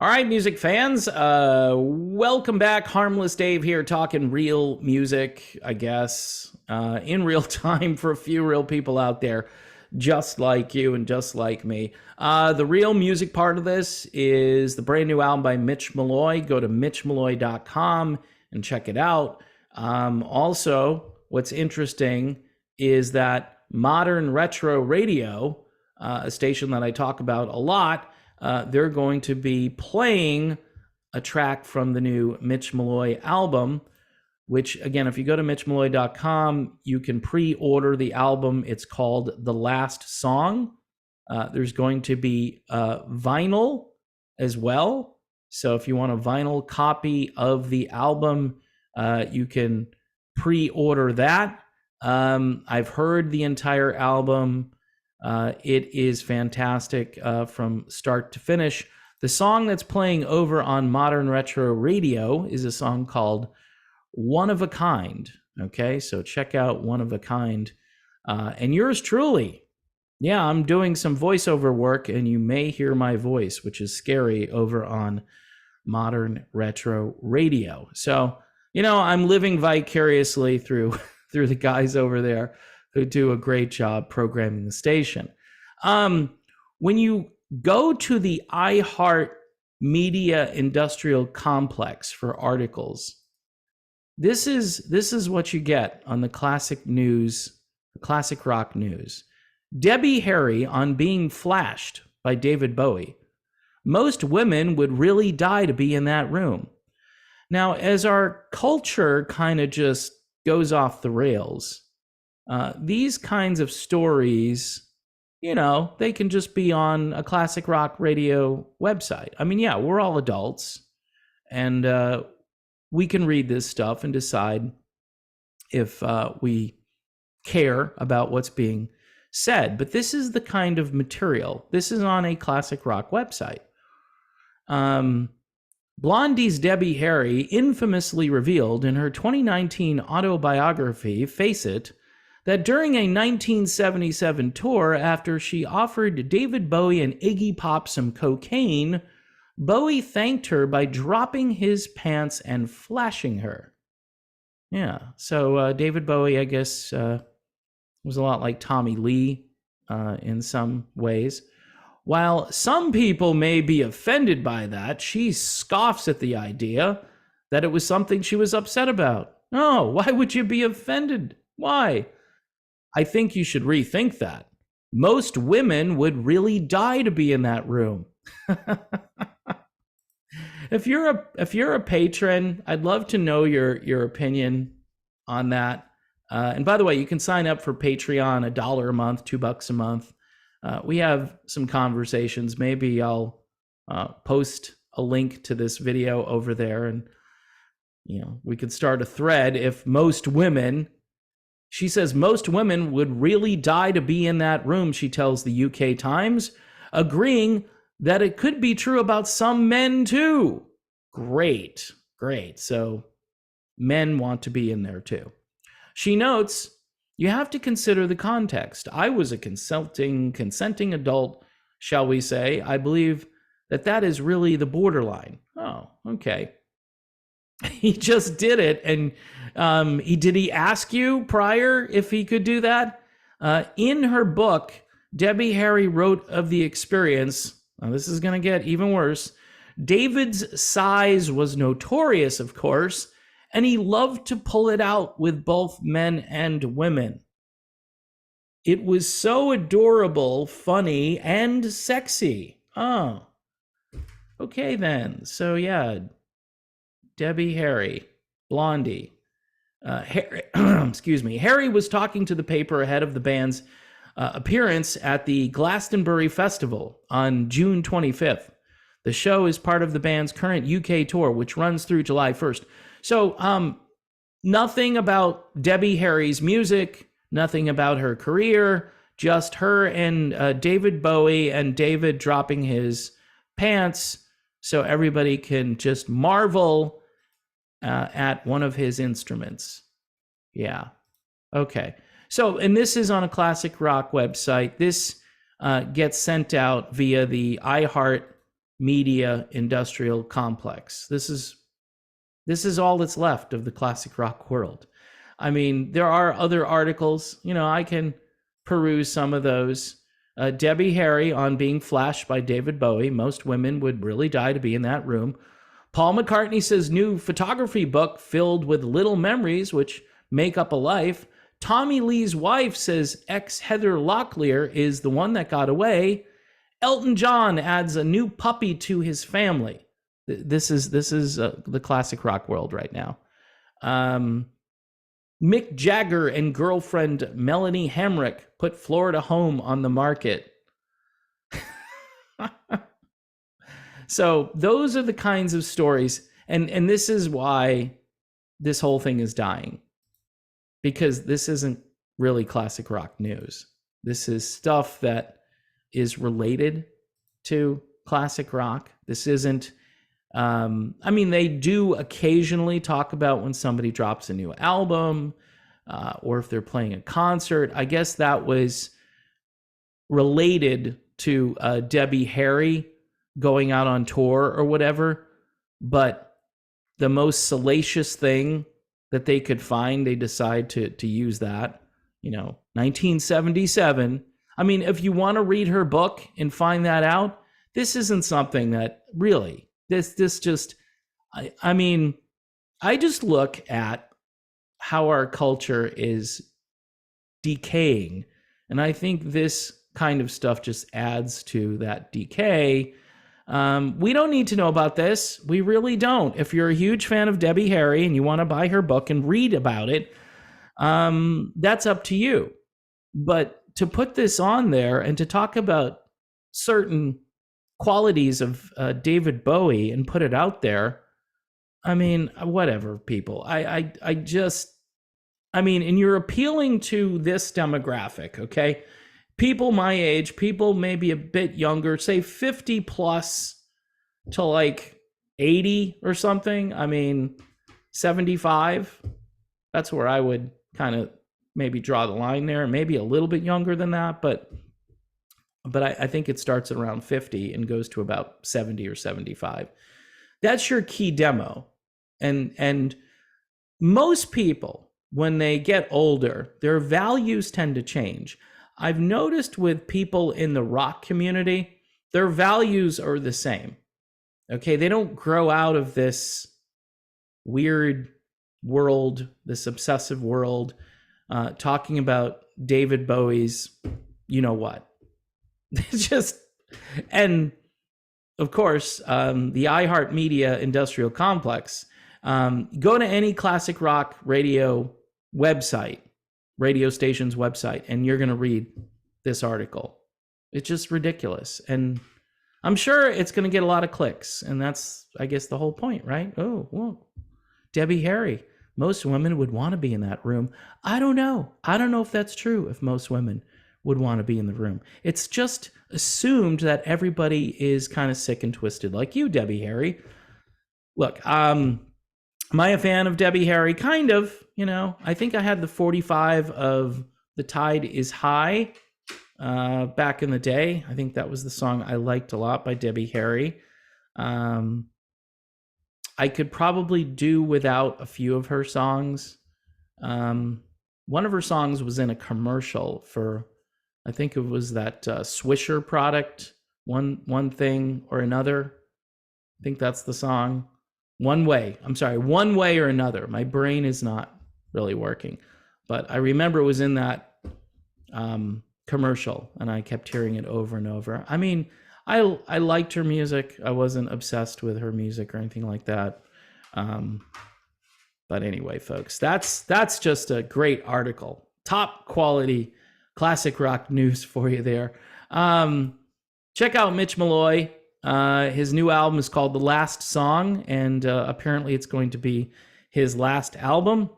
All right, music fans, welcome back. Harmless Dave here, talking real music, I guess, in real time for a few real people out there, just like you and just like me. The real music part of this is the brand new album by Mitch Malloy. Go to mitchmalloy.com and check it out. Also, what's interesting is that Modern Retro Radio, a station that I talk about a lot, they're going to be playing a track from the new Mitch Malloy album, which, again, if you go to mitchmalloy.com, you can pre-order the album. It's called The Last Song. There's going to be vinyl as well. So if you want a vinyl copy of the album, you can pre-order that. I've heard the entire album. It is fantastic from start to finish. The song that's playing over on Modern Retro Radio is a song called One of a Kind. Okay, so check out One of a Kind. And yours truly. Yeah, I'm doing some voiceover work, and you may hear my voice, which is scary, over on Modern Retro Radio. So, I'm living vicariously through the guys over there who do a great job programming the station. When you go to the iHeart Media Industrial Complex for articles, this is what you get on the classic news, the classic rock news. Debbie Harry on being flashed by David Bowie. Most women would really die to be in that room. Now, as our culture kind of just goes off the rails, these kinds of stories, they can just be on a classic rock radio website. I mean, yeah, we're all adults, and we can read this stuff and decide if we care about what's being said. But this is the kind of material. This is on a classic rock website. Blondie's Debbie Harry infamously revealed in her 2019 autobiography, Face It, that during a 1977 tour, after she offered David Bowie and Iggy Pop some cocaine, Bowie thanked her by dropping his pants and flashing her. Yeah, so David Bowie, I guess, was a lot like Tommy Lee in some ways. While some people may be offended by that, she scoffs at the idea that it was something she was upset about. No, why would you be offended? Why? I think you should rethink that. Most women would really die to be in that room. If you're a patron, I'd love to know your opinion on that. And by the way, you can sign up for Patreon, $1 a month, $2 a month. We have some conversations. Maybe I'll post a link to this video over there, and we could start a thread. If most women, she says, most women would really die to be in that room, she tells the UK Times, agreeing that it could be true about some men too. Great. So men want to be in there too. She notes, you have to consider the context. I was a consenting adult, shall we say. I believe that is really the borderline. Oh, okay. He just did it. And did he ask you prior if he could do that? In her book, Debbie Harry wrote of the experience. Now, this is going to get even worse. David's size was notorious, of course, and he loved to pull it out with both men and women. It was so adorable, funny, and sexy. Oh, okay then. So yeah, Debbie Harry, Blondie. Harry, excuse me. Harry was talking to the paper ahead of the band's appearance at the Glastonbury Festival on June 25th. The show is part of the band's current UK tour, which runs through July 1st. So nothing about Debbie Harry's music, nothing about her career, just her and David Bowie, and David dropping his pants so everybody can just marvel at one of his instruments. Yeah. Okay. So, and this is on a classic rock website. This gets sent out via the iHeart media industrial complex. This is all that's left of the classic rock world. I mean, there are other articles, I can peruse some of those. Debbie Harry on being flashed by David Bowie. Most women would really die to be in that room. Paul McCartney says new photography book filled with little memories, which make up a life. Tommy Lee's wife says ex Heather Locklear is the one that got away. Elton John adds a new puppy to his family. This is the classic rock world right now. Mick Jagger and girlfriend Melanie Hamrick put Florida home on the market. So those are the kinds of stories. And this is why this whole thing is dying. Because this isn't really classic rock news. This is stuff that is related to classic rock. This isn't, they do occasionally talk about when somebody drops a new album or if they're playing a concert. I guess that was related to Debbie Harry going out on tour or whatever. But the most salacious thing that they could find, they decide to use that. 1977. I mean, if you want to read her book and find that out, this isn't something that really, this just, I just look at how our culture is decaying. And I think this kind of stuff just adds to that decay. We don't need to know about this. We really don't. If you're a huge fan of Debbie Harry and you want to buy her book and read about it, that's up to you. But to put this on there and to talk about certain qualities of David Bowie and put it out there, whatever, people. And you're appealing to this demographic, okay? People my age, people maybe a bit younger, say 50 plus to like 80 or something. 75. That's where I would kind of maybe draw the line there. Maybe a little bit younger than that, but I think it starts at around 50 and goes to about 70 or 75. That's your key demo. And most people, when they get older, their values tend to change. I've noticed with people in the rock community, their values are the same. Okay, they don't grow out of this weird world, this obsessive world, talking about David Bowie's, what. It's just, and of course, the iHeartMedia industrial complex, go to any classic rock radio website, radio station's website, and you're going to read this article. It's just ridiculous. And I'm sure it's going to get a lot of clicks. And that's, I guess, the whole point, right? Oh, well, Debbie Harry. Most women would want to be in that room. I don't know. I don't know if that's true, if most women would want to be in the room. It's just assumed that everybody is kind of sick and twisted like you, Debbie Harry. Look, am I a fan of Debbie Harry? Kind of, I think I had the 45 of The Tide is High back in the day. I think that was the song I liked a lot by Debbie Harry. I could probably do without a few of her songs. One of her songs was in a commercial for, I think it was that Swisher product, one thing or another. I think that's the song. One Way or Another. My brain is not really working, but I remember it was in that commercial and I kept hearing it over and over. I liked her music. I wasn't obsessed with her music or anything like that. But anyway, folks, that's just a great article. Top quality classic rock news for you there. Check out Mitch Malloy. His new album is called The Last Song, and apparently it's going to be his last album.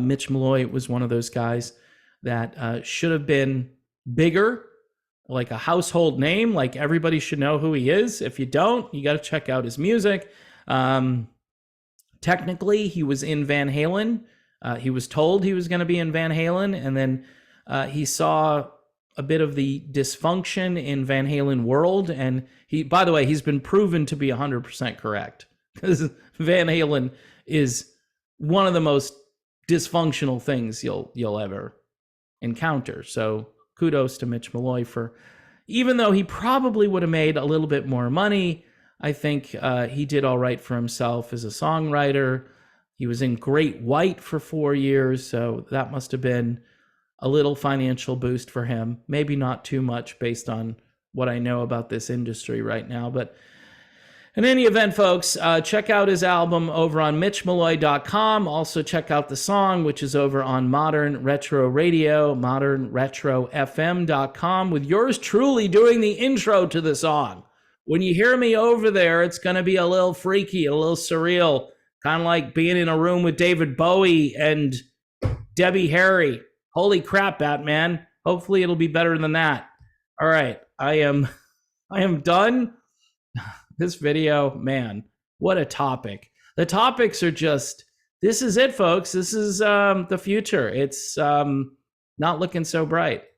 Mitch Malloy was one of those guys that should have been bigger, like a household name, like everybody should know who he is. If you don't, you got to check out his music. Technically, he was in Van Halen. He was told he was going to be in Van Halen, and then he saw a bit of the dysfunction in Van Halen world. And he, by the way, he's been proven to be 100% correct, because Van Halen is one of the most dysfunctional things you'll ever encounter. So kudos to Mitch Malloy for, even though he probably would have made a little bit more money, I think he did all right for himself as a songwriter. He was in Great White for 4 years, so that must have been a little financial boost for him. Maybe not too much based on what I know about this industry right now. But in any event, folks, check out his album over on MitchMalloy.com. Also check out the song, which is over on Modern Retro Radio, ModernRetroFM.com, with yours truly doing the intro to the song. When you hear me over there, it's going to be a little freaky, a little surreal, kind of like being in a room with David Bowie and Debbie Harry. Holy crap, Batman. Hopefully it'll be better than that. All right, I am done. This video, man, what a topic. The topics are just, this is it, folks. This is the future. It's not looking so bright.